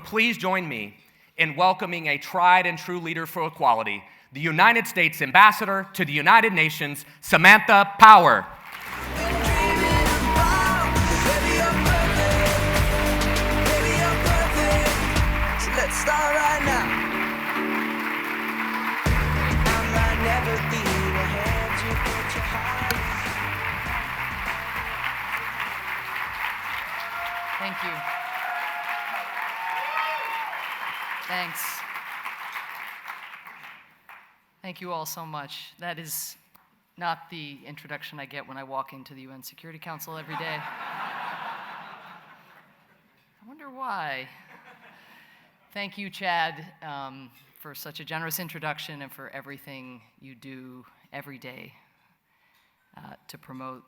Please join me in welcoming a tried and true leader for equality, the United States Ambassador to the United Nations, Samantha Power. Let's start right now. I might never be the hand you put your heart. Thank you. Thanks. Thank you all so much. That is not the introduction I get when I walk into the UN Security Council every day. I wonder why. Thank you, Chad, for such a generous introduction and for everything you do every day to promote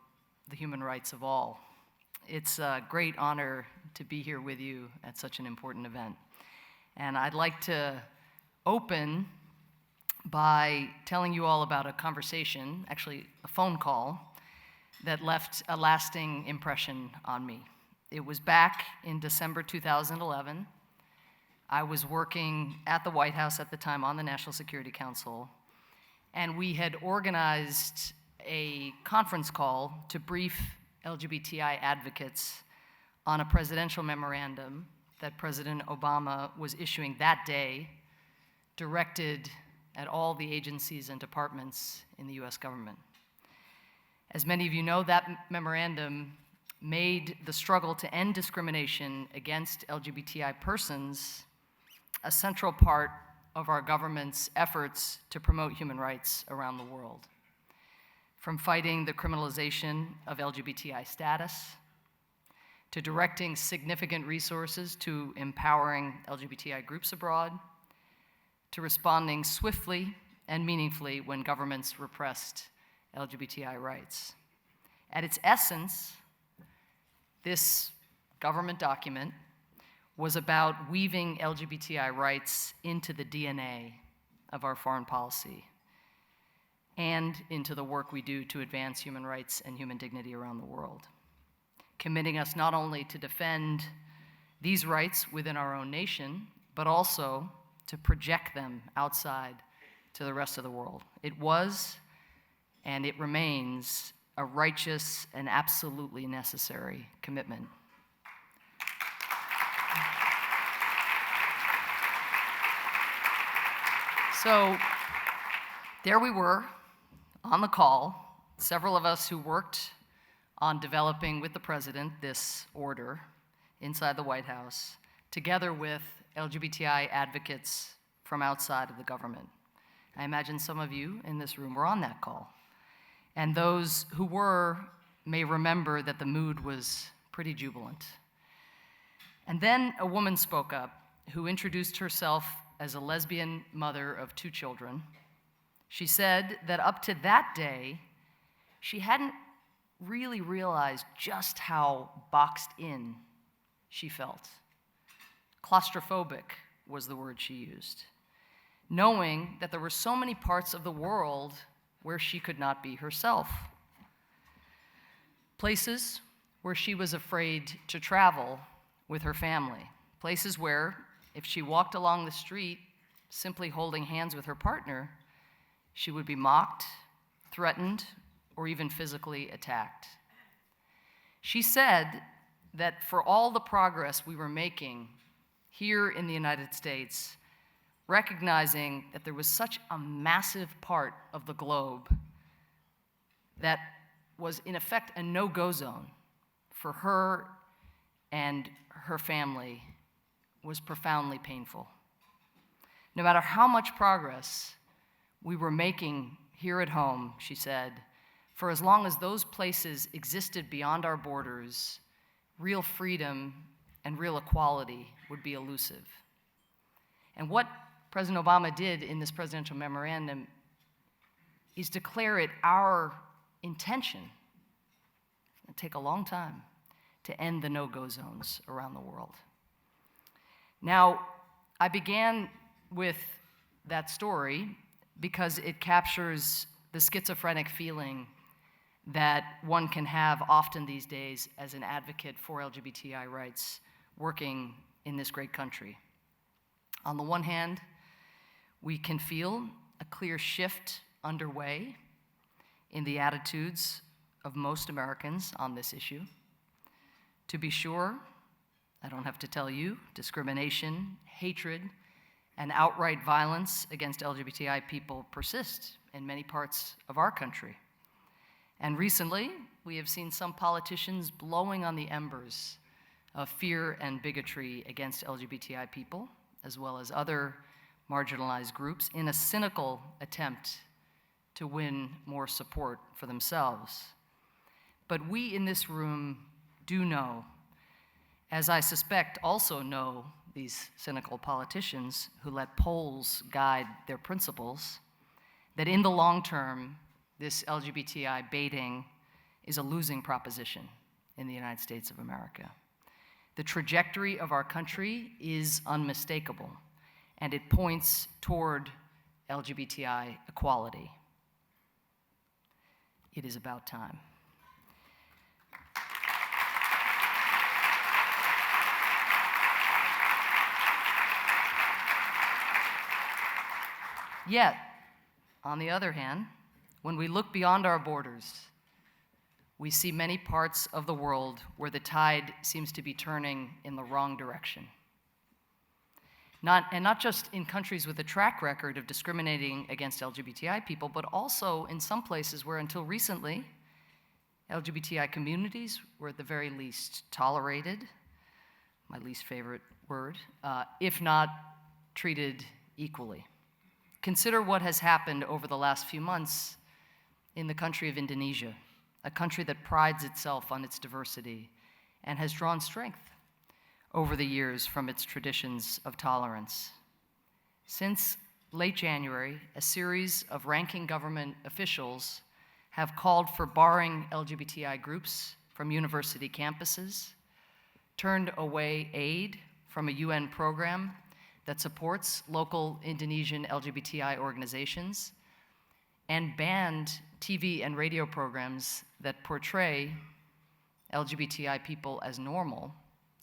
the human rights of all. It's a great honor to be here with you at such an important event. And I'd like to open by telling you all about a conversation, actually a phone call, that left a lasting impression on me. It was back in December 2011. I was working at the White House at the time on the National Security Council, and we had organized a conference call to brief LGBTI advocates on a presidential memorandum that President Obama was issuing that day, directed at all the agencies and departments in the US government. As many of you know, that memorandum made the struggle to end discrimination against LGBTI persons a central part of our government's efforts to promote human rights around the world. From fighting the criminalization of LGBTI status, to directing significant resources to empowering LGBTI groups abroad, to responding swiftly and meaningfully when governments repressed LGBTI rights. At its essence, this government document was about weaving LGBTI rights into the DNA of our foreign policy and into the work we do to advance human rights and human dignity around the world, committing us not only to defend these rights within our own nation, but also to project them outside to the rest of the world. It was, and it remains, a righteous and absolutely necessary commitment. So there we were on the call, several of us who worked on developing with the president this order inside the White House, together with LGBTI advocates from outside of the government. I imagine some of you in this room were on that call. And those who were may remember that the mood was pretty jubilant. And then a woman spoke up who introduced herself as a lesbian mother of 2 children. She said that up to that day, she hadn't really realized just how boxed in she felt. Claustrophobic was the word she used, knowing that there were so many parts of the world where she could not be herself. Places where she was afraid to travel with her family. Places where, if she walked along the street simply holding hands with her partner, she would be mocked, threatened, or even physically attacked. She said that for all the progress we were making here in the United States, recognizing that there was such a massive part of the globe that was in effect a no-go zone for her and her family, was profoundly painful. No matter how much progress we were making here at home, she said, for as long as those places existed beyond our borders, real freedom and real equality would be elusive. And what President Obama did in this presidential memorandum is declare it our intention, it'll take a long time, to end the no-go zones around the world. Now, I began with that story because it captures the schizophrenic feeling that one can have often these days as an advocate for LGBTI rights working in this great country. On the one hand, we can feel a clear shift underway in the attitudes of most Americans on this issue. To be sure, I don't have to tell you, discrimination, hatred, and outright violence against LGBTI people persist in many parts of our country. And recently, we have seen some politicians blowing on the embers of fear and bigotry against LGBTI people, as well as other marginalized groups, in a cynical attempt to win more support for themselves. But we in this room do know, as I suspect also know these cynical politicians who let polls guide their principles, that in the long term, this LGBTI baiting is a losing proposition in the United States of America. The trajectory of our country is unmistakable, and it points toward LGBTI equality. It is about time. Yet, on the other hand, when we look beyond our borders, we see many parts of the world where the tide seems to be turning in the wrong direction. Not just in countries with a track record of discriminating against LGBTI people, but also in some places where until recently, LGBTI communities were at the very least tolerated, my least favorite word, if not treated equally. Consider what has happened over the last few months in the country of Indonesia, a country that prides itself on its diversity and has drawn strength over the years from its traditions of tolerance. Since late January, a series of ranking government officials have called for barring LGBTI groups from university campuses, turned away aid from a UN program that supports local Indonesian LGBTI organizations, and banned TV and radio programs that portray LGBTI people as normal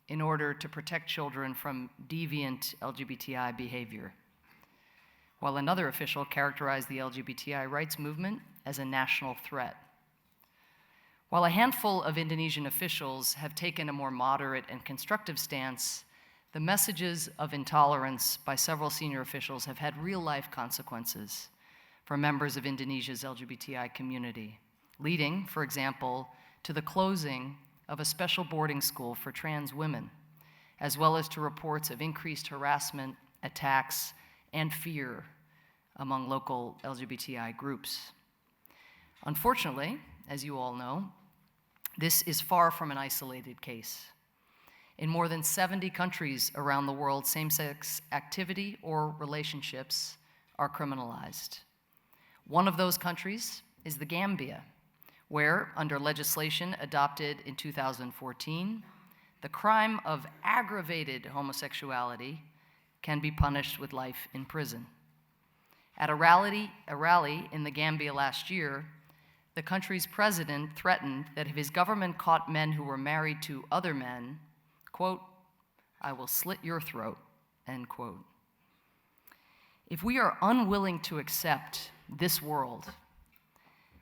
in order to protect children from deviant LGBTI behavior, while another official characterized the LGBTI rights movement as a national threat. While a handful of Indonesian officials have taken a more moderate and constructive stance, the messages of intolerance by several senior officials have had real-life consequences for members of Indonesia's LGBTI community, leading, for example, to the closing of a special boarding school for trans women, as well as to reports of increased harassment, attacks, and fear among local LGBTI groups. Unfortunately, as you all know, this is far from an isolated case. In more than 70 countries around the world, same-sex activity or relationships are criminalized. One of those countries is the Gambia, where, under legislation adopted in 2014, the crime of aggravated homosexuality can be punished with life in prison. At a rally in the Gambia last year, the country's president threatened that if his government caught men who were married to other men, quote, "I will slit your throat," end quote. If we are unwilling to accept this world,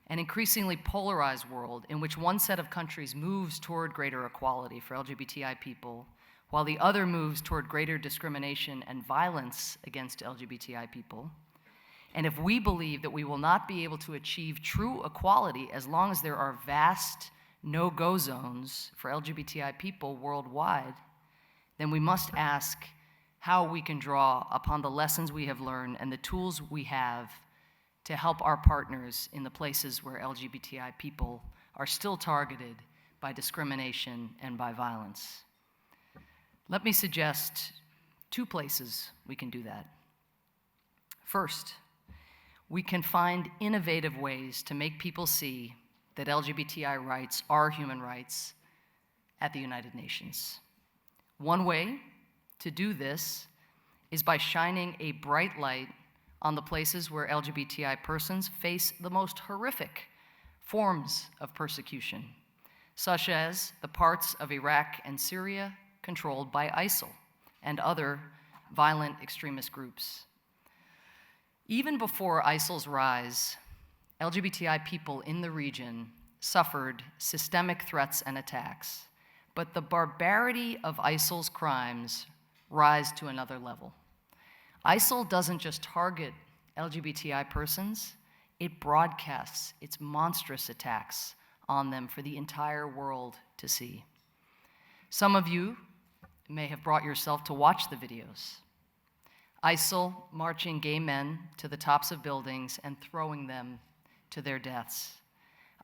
an increasingly polarized world in which one set of countries moves toward greater equality for LGBTI people, while the other moves toward greater discrimination and violence against LGBTI people, and if we believe that we will not be able to achieve true equality as long as there are vast no-go zones for LGBTI people worldwide, then we must ask how we can draw upon the lessons we have learned and the tools we have to help our partners in the places where LGBTI people are still targeted by discrimination and by violence. Let me suggest 2 places we can do that. First, we can find innovative ways to make people see that LGBTI rights are human rights at the United Nations. One way to do this is by shining a bright light on the places where LGBTI persons face the most horrific forms of persecution, such as the parts of Iraq and Syria controlled by ISIL, and other violent extremist groups. Even before ISIL's rise, LGBTI people in the region suffered systemic threats and attacks, but the barbarity of ISIL's crimes rise to another level. ISIL doesn't just target LGBTI persons, it broadcasts its monstrous attacks on them for the entire world to see. Some of you may have brought yourself to watch the videos. ISIL marching gay men to the tops of buildings and throwing them to their deaths.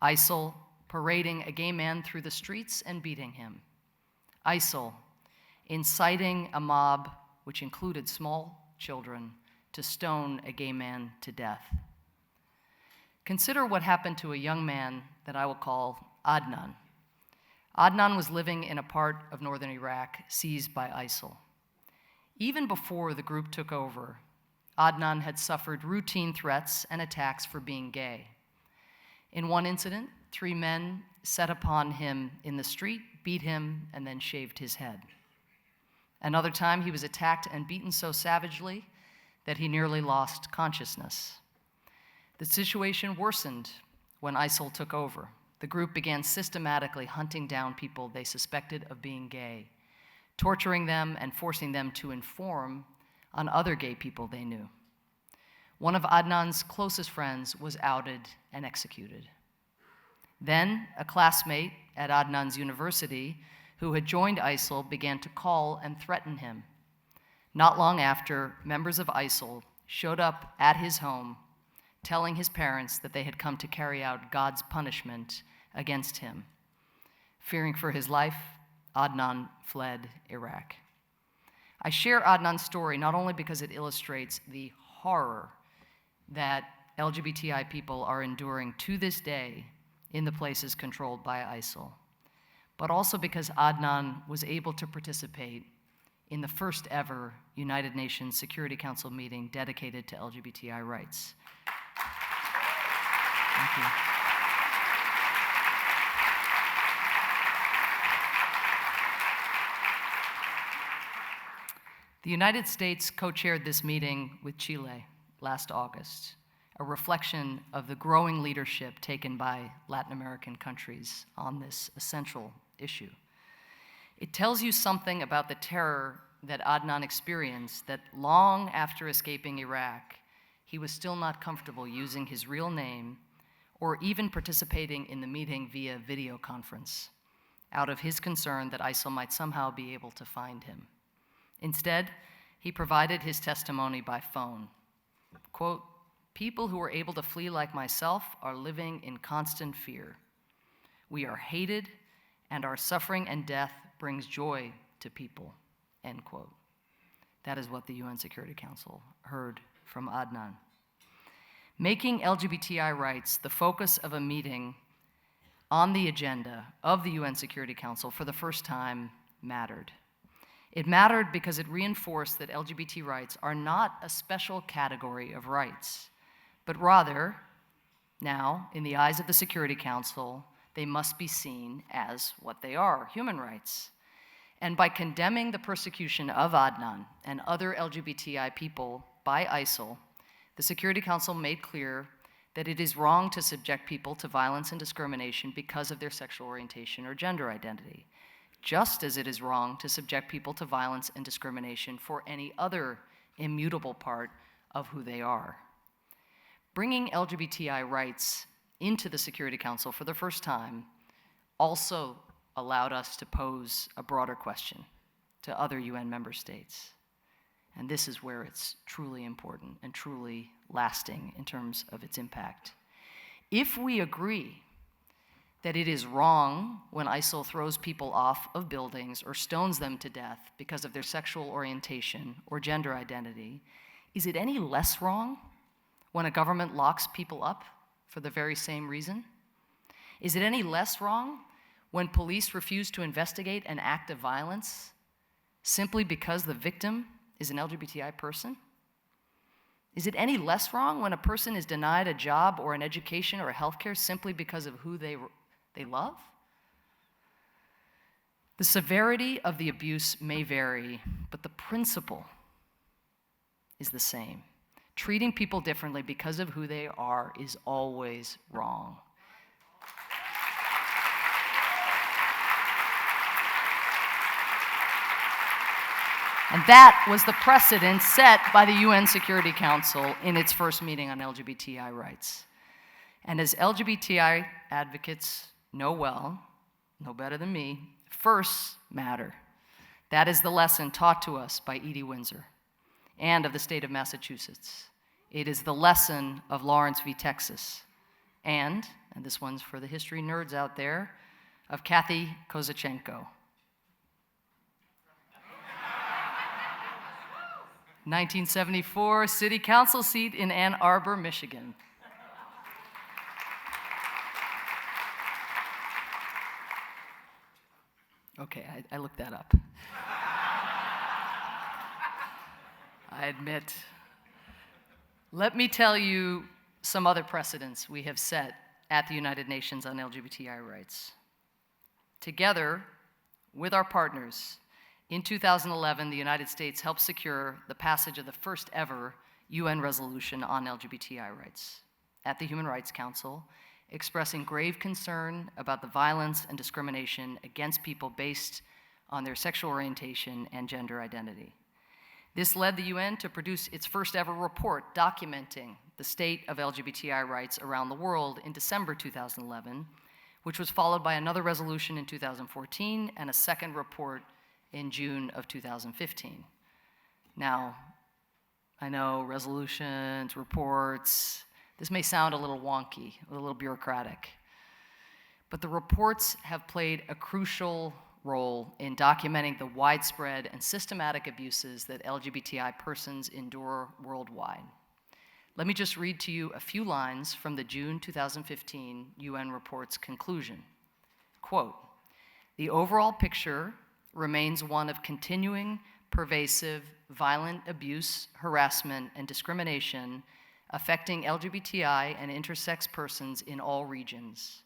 ISIL parading a gay man through the streets and beating him. ISIL inciting a mob, which included small children, to stone a gay man to death. Consider what happened to a young man that I will call Adnan. Adnan was living in a part of northern Iraq seized by ISIL. Even before the group took over, Adnan had suffered routine threats and attacks for being gay. In one incident, 3 men set upon him in the street, beat him, and then shaved his head. Another time, he was attacked and beaten so savagely that he nearly lost consciousness. The situation worsened when ISIL took over. The group began systematically hunting down people they suspected of being gay, torturing them and forcing them to inform on other gay people they knew. One of Adnan's closest friends was outed and executed. Then, a classmate at Adnan's university who had joined ISIL began to call and threaten him. Not long after, members of ISIL showed up at his home, telling his parents that they had come to carry out God's punishment against him. Fearing for his life, Adnan fled Iraq. I share Adnan's story not only because it illustrates the horror that LGBTI people are enduring to this day in the places controlled by ISIL, but also because Adnan was able to participate in the first ever United Nations Security Council meeting dedicated to LGBTI rights. Thank you. The United States co-chaired this meeting with Chile last August, a reflection of the growing leadership taken by Latin American countries on this essential issue. It tells you something about the terror that Adnan experienced, that long after escaping Iraq, he was still not comfortable using his real name or even participating in the meeting via video conference, out of his concern that ISIL might somehow be able to find him. Instead, he provided his testimony by phone. Quote, "People who are able to flee like myself are living in constant fear. We are hated, and our suffering and death brings joy to people," end quote. That is what the UN Security Council heard from Adnan. Making LGBTI rights the focus of a meeting on the agenda of the UN Security Council for the first time mattered. It mattered because it reinforced that LGBT rights are not a special category of rights, but rather, now, in the eyes of the Security Council, they must be seen as what they are, human rights. And by condemning the persecution of Adnan and other LGBTI people by ISIL, the Security Council made clear that it is wrong to subject people to violence and discrimination because of their sexual orientation or gender identity, just as it is wrong to subject people to violence and discrimination for any other immutable part of who they are. Bringing LGBTI rights into the Security Council for the first time also allowed us to pose a broader question to other UN member states. And this is where it's truly important and truly lasting in terms of its impact. If we agree that it is wrong when ISIL throws people off of buildings or stones them to death because of their sexual orientation or gender identity, is it any less wrong when a government locks people up for the very same reason? Is it any less wrong when police refuse to investigate an act of violence simply because the victim is an LGBTI person? Is it any less wrong when a person is denied a job or an education or a healthcare simply because of who they love? The severity of the abuse may vary, but the principle is the same. Treating people differently because of who they are is always wrong. And that was the precedent set by the UN Security Council in its first meeting on LGBTI rights. And as LGBTI advocates know well, no better than me, firsts matter. That is the lesson taught to us by Edie Windsor and of the state of Massachusetts. It is the lesson of Lawrence v. Texas, and this one's for the history nerds out there, of Kathy Kozachenko. 1974 city council seat in Ann Arbor, Michigan. Okay, I looked that up. I admit. Let me tell you some other precedents we have set at the United Nations on LGBTI rights. Together with our partners, in 2011, the United States helped secure the passage of the first ever UN resolution on LGBTI rights at the Human Rights Council, expressing grave concern about the violence and discrimination against people based on their sexual orientation and gender identity. This led the UN to produce its first ever report documenting the state of LGBTI rights around the world in December 2011, which was followed by another resolution in 2014 and a second report in June of 2015. Now, I know resolutions, reports, this may sound a little wonky, a little bureaucratic, but the reports have played a crucial role in documenting the widespread and systematic abuses that LGBTI persons endure worldwide. Let me just read to you a few lines from the June 2015 UN report's conclusion. Quote, "The overall picture remains one of continuing, pervasive, violent abuse, harassment, and discrimination affecting LGBTI and intersex persons in all regions.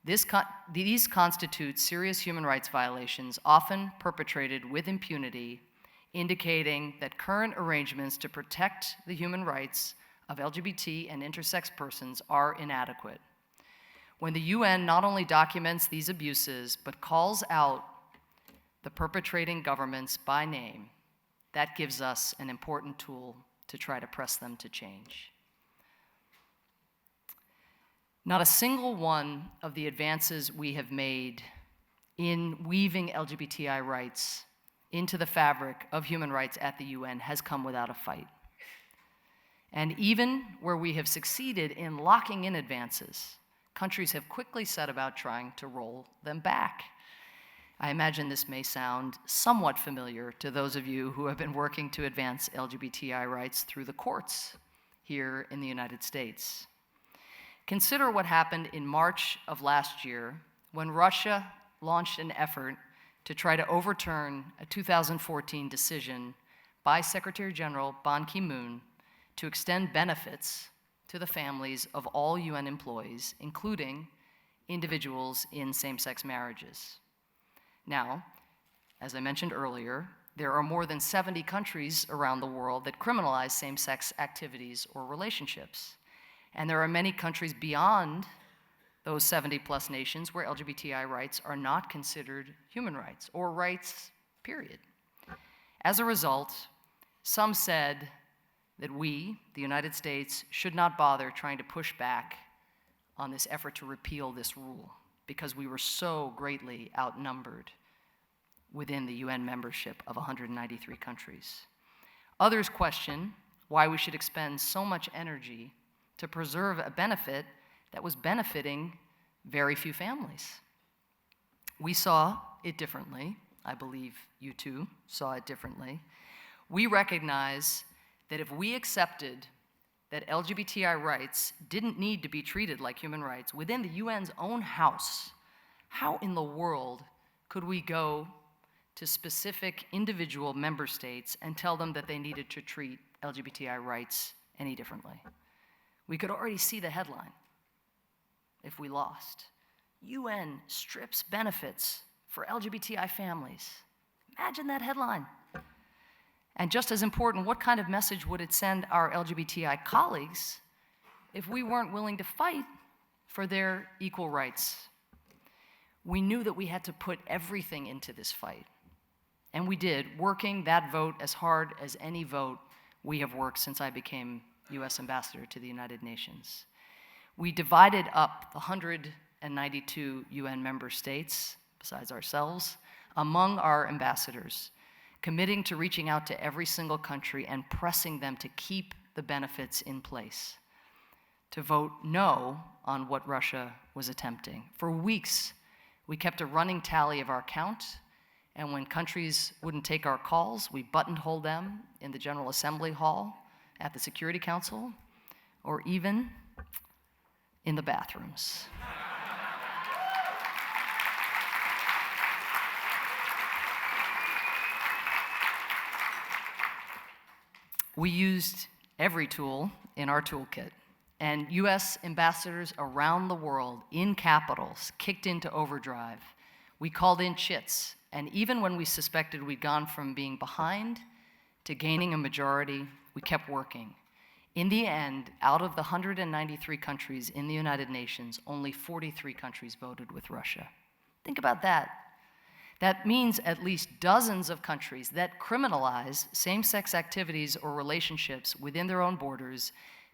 These constitute serious human rights violations, often perpetrated with impunity, indicating that current arrangements to protect the human rights of LGBT and intersex persons are inadequate. When the UN not only documents these abuses, but calls out the perpetrating governments by name, that gives us an important tool to try to press them to change." Not a single one of the advances we have made in weaving LGBTI rights into the fabric of human rights at the UN has come without a fight. And even where we have succeeded in locking in advances, countries have quickly set about trying to roll them back. I imagine this may sound somewhat familiar to those of you who have been working to advance LGBTI rights through the courts here in the United States. Consider what happened in March of last year when Russia launched an effort to try to overturn a 2014 decision by Secretary General Ban Ki-moon to extend benefits to the families of all UN employees, including individuals in same-sex marriages. Now, as I mentioned earlier, there are more than 70 countries around the world that criminalize same-sex activities or relationships. And there are many countries beyond those 70-plus nations where LGBTI rights are not considered human rights or rights, period. As a result, some said that we, the United States, should not bother trying to push back on this effort to repeal this rule, because we were so greatly outnumbered within the UN membership of 193 countries. Others question why we should expend so much energy to preserve a benefit that was benefiting very few families. We saw it differently. I believe you too saw it differently. We recognize that if we accepted that LGBTI rights didn't need to be treated like human rights within the UN's own house, how in the world could we go to specific individual member states and tell them that they needed to treat LGBTI rights any differently? We could already see the headline if we lost. UN strips benefits for LGBTI families. Imagine that headline. And just as important, what kind of message would it send our LGBTI colleagues if we weren't willing to fight for their equal rights? We knew that we had to put everything into this fight. And we did, working that vote as hard as any vote we have worked since I became US Ambassador to the United Nations. We divided up the 192 UN member states, besides ourselves, among our ambassadors, committing to reaching out to every single country and pressing them to keep the benefits in place, to vote no on what Russia was attempting. For weeks, we kept a running tally of our count, and when countries wouldn't take our calls, we buttonholed them in the General Assembly Hall at the Security Council, or even in the bathrooms. We used every tool in our toolkit, and US ambassadors around the world in capitals kicked into overdrive. We called in chits, and even when we suspected we'd gone from being behind to gaining a majority, we kept working. In the end, out of the 193 countries in the United Nations, only 43 countries voted with Russia. Think about that. That means at least dozens of countries that criminalize same-sex activities or relationships within their own borders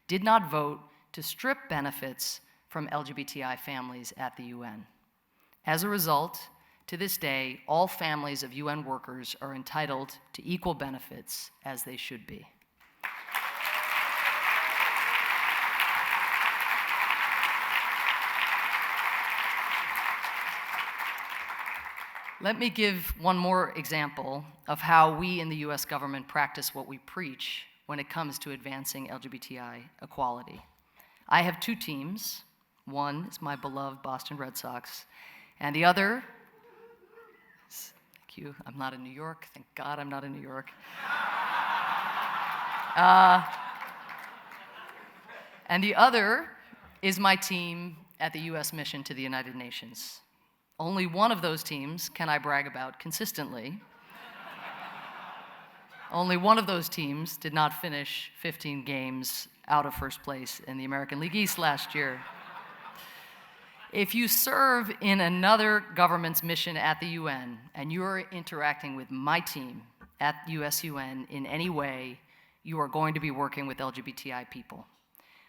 did not vote to strip benefits from LGBTI families at the UN. As a result, to this day, all families of UN workers are entitled to equal benefits, as they should be. Let me give one more example of how we in the US government practice what we preach when it comes to advancing LGBTI equality. I have two teams. One is my beloved Boston Red Sox, and the other, thank you, I'm not in New York, thank God I'm not in New York. And the other is my team at the US mission to the United Nations. Only one of those teams can I brag about consistently. Only one of those teams did not finish 15 games out of first place in the American League East last year. If you serve in another government's mission at the UN and you are interacting with my team at USUN in any way, you are going to be working with LGBTI people.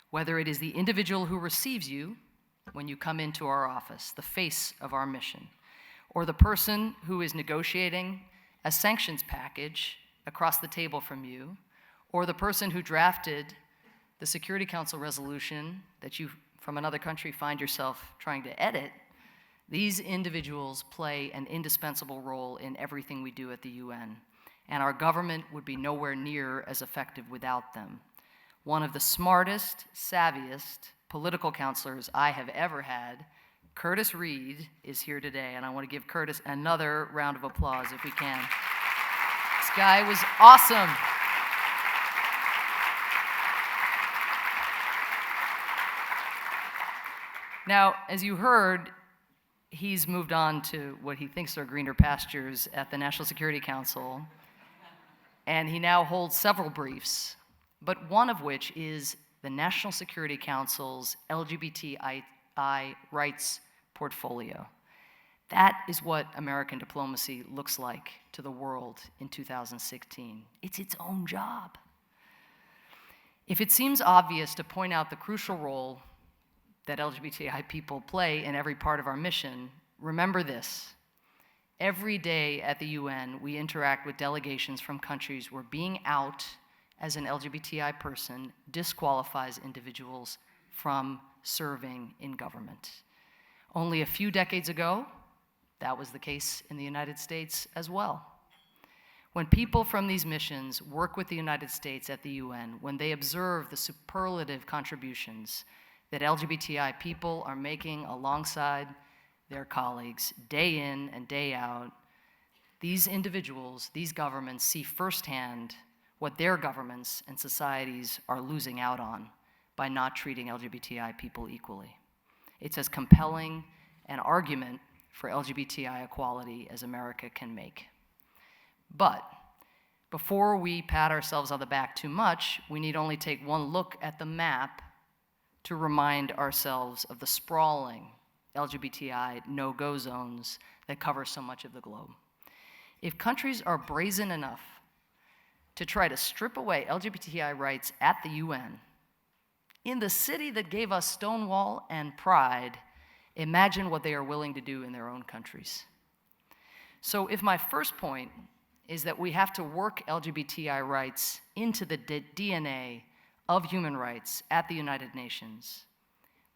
Whether it is the individual who receives you when you come into our office, the face of our mission, or the person who is negotiating a sanctions package across the table from you, or the person who drafted the Security Council resolution that you from another country find yourself trying to edit, these individuals play an indispensable role in everything we do at the UN, and our government would be nowhere near as effective without them. One of the smartest, savviest political counselors I have ever had, Curtis Reed, is here today, and I want to give Curtis another round of applause if we can. This guy was awesome. Now, as you heard, he's moved on to what he thinks are greener pastures at the National Security Council, and he now holds several briefs, but one of which is the National Security Council's LGBTI rights portfolio. That is what American diplomacy looks like to the world in 2016. It's its own job. If it seems obvious to point out the crucial role that LGBTI people play in every part of our mission, remember this. Every day at the UN, we interact with delegations from countries where being out as an LGBTI person disqualifies individuals from serving in government. Only a few decades ago, that was the case in the United States as well. When people from these missions work with the United States at the UN, when they observe the superlative contributions that LGBTI people are making alongside their colleagues day in and day out, these individuals, these governments see firsthand what their governments and societies are losing out on by not treating LGBTI people equally. It's as compelling an argument for LGBTI equality as America can make. But before we pat ourselves on the back too much, we need only take one look at the map to remind ourselves of the sprawling LGBTI no-go zones that cover so much of the globe. If countries are brazen enough to try to strip away LGBTI rights at the UN, in the city that gave us Stonewall and Pride, imagine what they are willing to do in their own countries. So if my first point is that we have to work LGBTI rights into the DNA of human rights at the United Nations,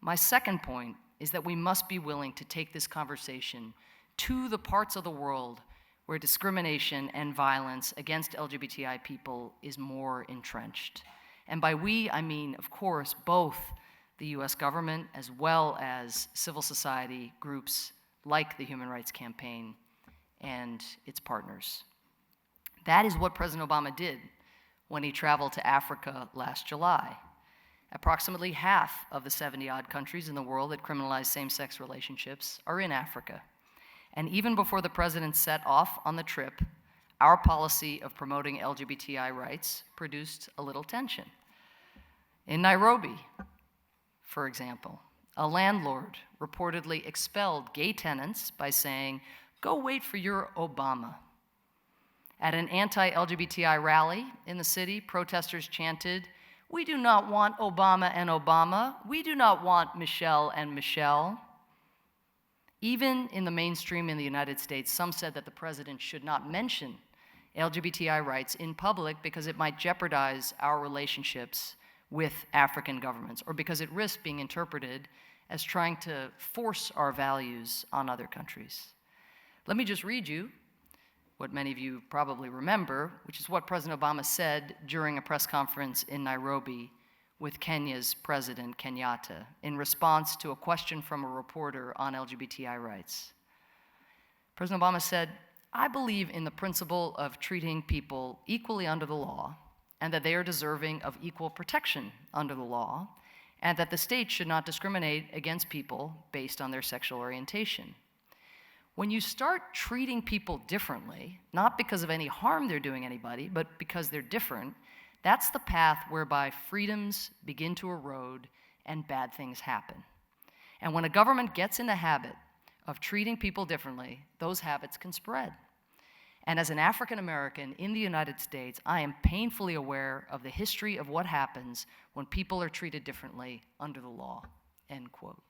my second point is that we must be willing to take this conversation to the parts of the world where discrimination and violence against LGBTI people is more entrenched. And by we, I mean, of course, both the US government as well as civil society groups like the Human Rights Campaign and its partners. That is what President Obama did when he traveled to Africa last July. Approximately half of the 70-odd countries in the world that criminalize same-sex relationships are in Africa. And even before the president set off on the trip, our policy of promoting LGBTI rights produced a little tension. In Nairobi, for example, a landlord reportedly expelled gay tenants by saying, "Go wait for your Obama." At an anti-LGBTI rally in the city, protesters chanted, "We do not want Obama and Obama. We do not want Michelle and Michelle." Even in the mainstream in the United States, some said that the president should not mention LGBTI rights in public because it might jeopardize our relationships with African governments, or because it risks being interpreted as trying to force our values on other countries. Let me just read you what many of you probably remember, which is what President Obama said during a press conference in Nairobi with Kenya's President Kenyatta in response to a question from a reporter on LGBTI rights. President Obama said, "I believe in the principle of treating people equally under the law, and that they are deserving of equal protection under the law, and that the state should not discriminate against people based on their sexual orientation. When you start treating people differently, not because of any harm they're doing anybody, but because they're different, that's the path whereby freedoms begin to erode and bad things happen. And when a government gets in the habit of treating people differently, those habits can spread. And as an African American in the United States, I am painfully aware of the history of what happens when people are treated differently under the law," end quote.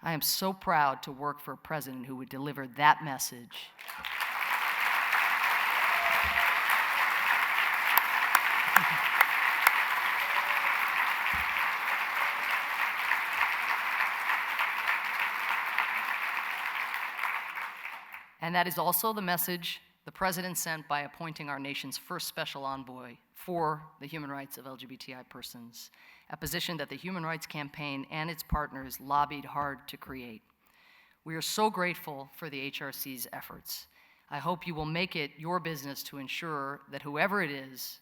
I am so proud to work for a president who would deliver that message. And that is also the message the president sent by appointing our nation's first special envoy for the human rights of LGBTI persons, a position that the Human Rights Campaign and its partners lobbied hard to create. We are so grateful for the HRC's efforts. I hope you will make it your business to ensure that whoever it is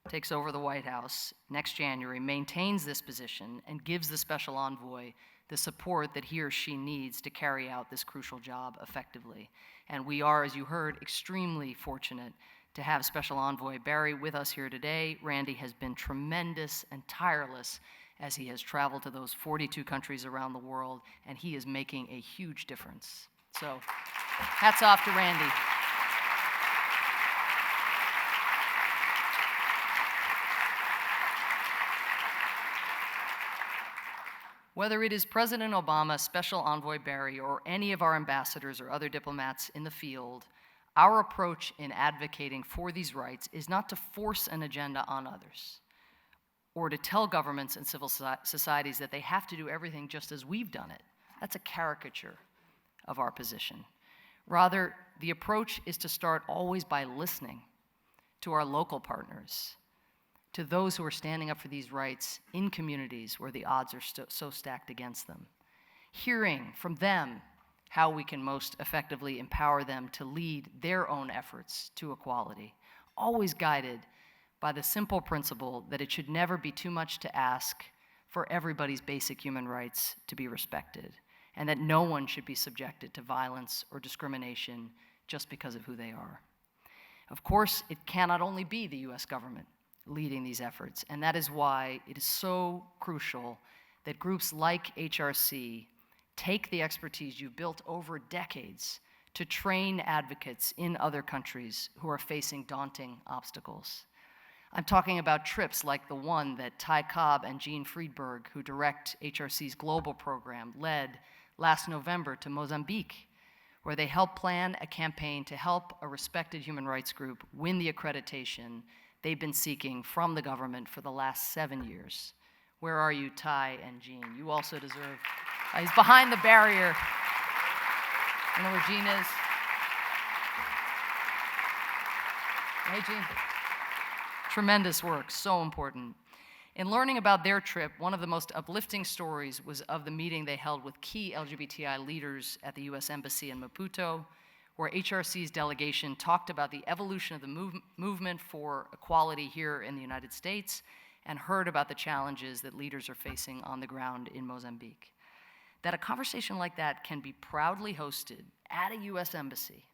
takes over the White House next January maintains this position and gives the special envoy the support that he or she needs to carry out this crucial job effectively. And we are, as you heard, extremely fortunate to have Special Envoy Barry with us here today. Randy has been tremendous and tireless as he has traveled to those 42 countries around the world, and he is making a huge difference. So, hats off to Randy. Whether it is President Obama, Special Envoy Barry, or any of our ambassadors or other diplomats in the field, our approach in advocating for these rights is not to force an agenda on others or to tell governments and civil societies that they have to do everything just as we've done it. That's a caricature of our position. Rather, the approach is to start always by listening to our local partners, to those who are standing up for these rights in communities where the odds are so stacked against them. Hearing from them how we can most effectively empower them to lead their own efforts to equality, always guided by the simple principle that it should never be too much to ask for everybody's basic human rights to be respected. and that no one should be subjected to violence or discrimination just because of who they are. Of course, it cannot only be the US government leading these efforts, and that is why it is so crucial that groups like HRC take the expertise you've built over decades to train advocates in other countries who are facing daunting obstacles. I'm talking about trips like the one that Ty Cobb and Jean Friedberg, who direct HRC's global program, led last November to Mozambique, where they helped plan a campaign to help a respected human rights group win the accreditation they've been seeking from the government for the last 7 years. Where are you, Ty and Jean? You also deserve. He's behind the barrier. You know where Jean is? Hey, Jean. Tremendous work, so important. In learning about their trip, one of the most uplifting stories was of the meeting they held with key LGBTI leaders at the US Embassy in Maputo, where HRC's delegation talked about the evolution of the movement for equality here in the United States and heard about the challenges that leaders are facing on the ground in Mozambique. That a conversation like that can be proudly hosted at a US embassy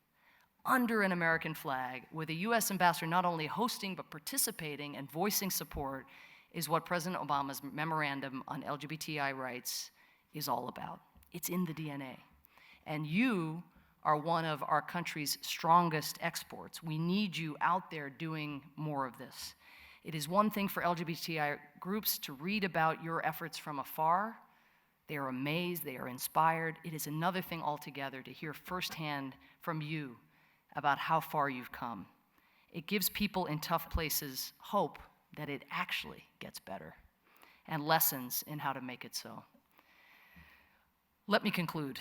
under an American flag with a US ambassador not only hosting but participating and voicing support is what President Obama's memorandum on LGBTI rights is all about. It's in the DNA. And you are one of our country's strongest exports. We need you out there doing more of this. It is one thing for LGBTI groups to read about your efforts from afar. They are amazed, they are inspired. It is another thing altogether to hear firsthand from you about how far you've come. It gives people in tough places hope that it actually gets better and lessons in how to make it so. Let me conclude.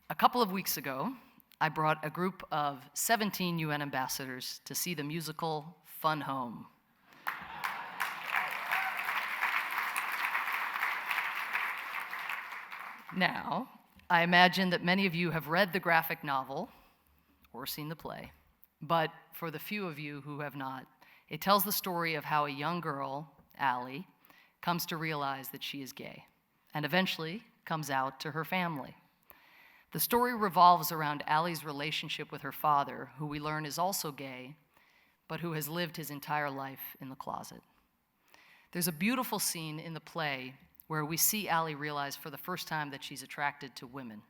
A couple of weeks ago, I brought a group of 17 UN ambassadors to see the musical Fun Home. Now, I imagine that many of you have read the graphic novel or seen the play, but for the few of you who have not, it tells the story of how a young girl, Allie, comes to realize that she is gay and eventually comes out to her family. The story revolves around Allie's relationship with her father, who we learn is also gay, but who has lived his entire life in the closet. There's a beautiful scene in the play where we see Allie realize for the first time that she's attracted to women.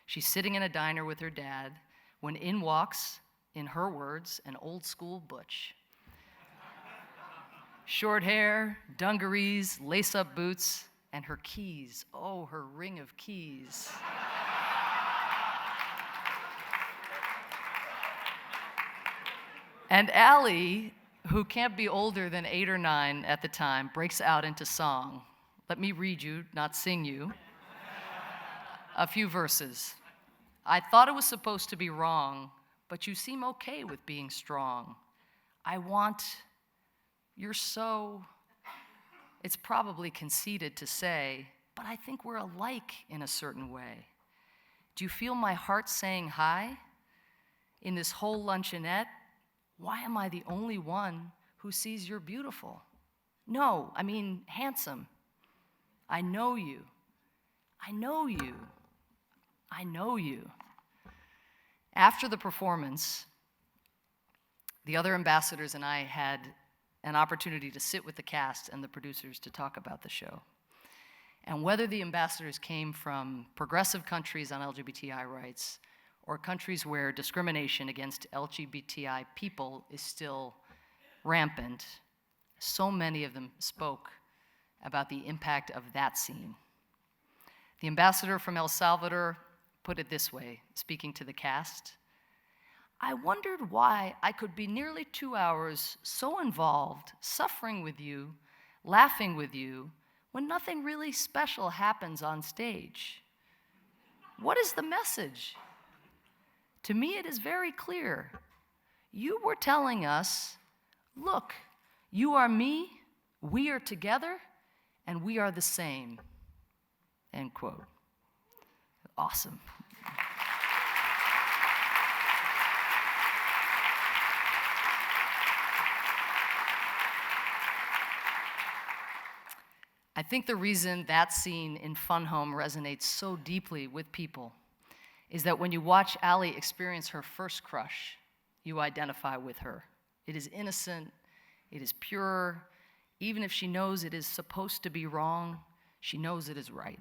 She's sitting in a diner with her dad when in walks, in her words, an old school butch. Short hair, dungarees, lace-up boots, and her keys. Oh, her ring of keys. And Allie, who can't be older than 8 or 9 at the time, breaks out into song. Let me read you, not sing you, a few verses. I thought it was supposed to be wrong, but you seem okay with being strong. You're so, it's probably conceited to say, but I think we're alike in a certain way. Do you feel my heart saying hi? In this whole luncheonette, why am I the only one who sees you're beautiful? No, I mean handsome. I know you. I know you. I know you. After the performance, the other ambassadors and I had an opportunity to sit with the cast and the producers to talk about the show. And whether the ambassadors came from progressive countries on LGBTI rights or countries where discrimination against LGBTI people is still rampant, so many of them spoke about the impact of that scene. The ambassador from El Salvador put it this way, speaking to the cast: I wondered why I could be nearly 2 hours so involved, suffering with you, laughing with you, when nothing really special happens on stage. What is the message? To me, it is very clear. You were telling us, look, you are me, we are together, and we are the same. End quote. Awesome. I think the reason that scene in Fun Home resonates so deeply with people is that when you watch Allie experience her first crush, you identify with her. It is innocent, it is pure. Even if she knows it is supposed to be wrong, she knows it is right.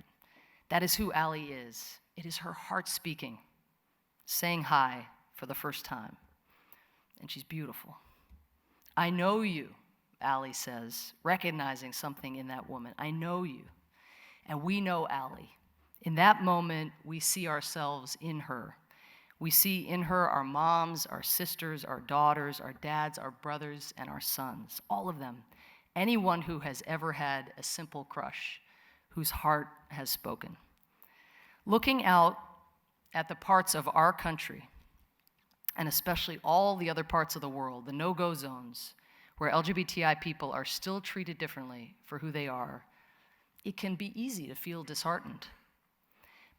That is who Allie is. It is her heart speaking, saying hi for the first time. And she's beautiful. I know you, Allie says, recognizing something in that woman. I know you. And we know Allie. In that moment, we see ourselves in her. We see in her our moms, our sisters, our daughters, our dads, our brothers, and our sons, all of them. Anyone who has ever had a simple crush, whose heart has spoken. Looking out at the parts of our country, and especially all the other parts of the world, the no-go zones, where LGBTI people are still treated differently for who they are, it can be easy to feel disheartened.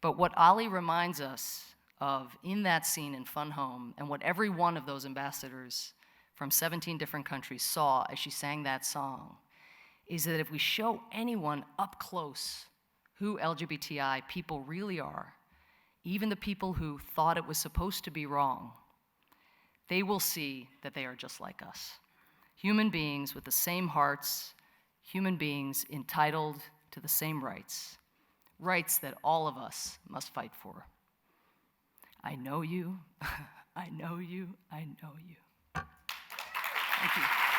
But what Allie reminds us of in that scene in Fun Home, and what every one of those ambassadors from 17 different countries saw as she sang that song, is that if we show anyone up close who LGBTI people really are, even the people who thought it was supposed to be wrong, they will see that they are just like us. Human beings with the same hearts, human beings entitled to the same rights, rights that all of us must fight for. I know you, I know you, I know you. Thank you.